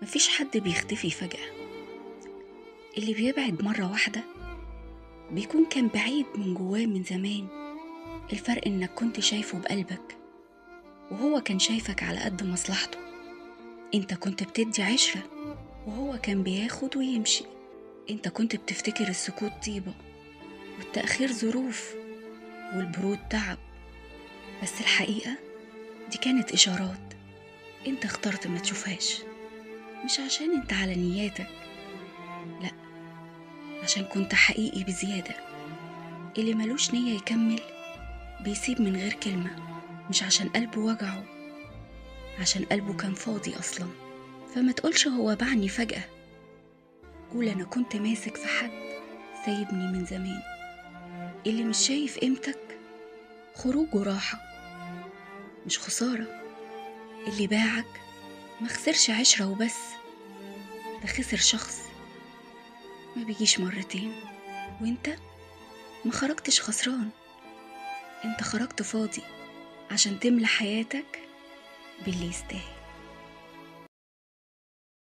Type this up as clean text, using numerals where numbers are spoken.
مفيش حد بيختفي فجأة. اللي بيبعد مرة واحدة بيكون كان بعيد من جواه من زمان. الفرق انك كنت شايفه بقلبك وهو كان شايفك على قد مصلحته. انت كنت بتدي عشرة وهو كان بياخد ويمشي. انت كنت بتفتكر السكوت طيبة والتأخير ظروف والبرود تعب، بس الحقيقة دي كانت إشارات انت اخترت ما تشوفهاش، مش عشان انت على نياتك، لأ، عشان كنت حقيقي بزيادة. اللي ملوش نية يكمل بيسيب من غير كلمة، مش عشان قلبه وجعه، عشان قلبه كان فاضي أصلا. فما تقولش هو باعني فجأة، قول أنا كنت ماسك في حد سايبني من زمان. اللي مش شايف قيمتك خروجه راحة مش خسارة. اللي باعك ما خسرش عشرة وبس، ده خسر شخص ما بيجيش مرتين. وانت ما خرجتش خسران، انت خرجت فاضي عشان تملى حياتك باللي يستاهل.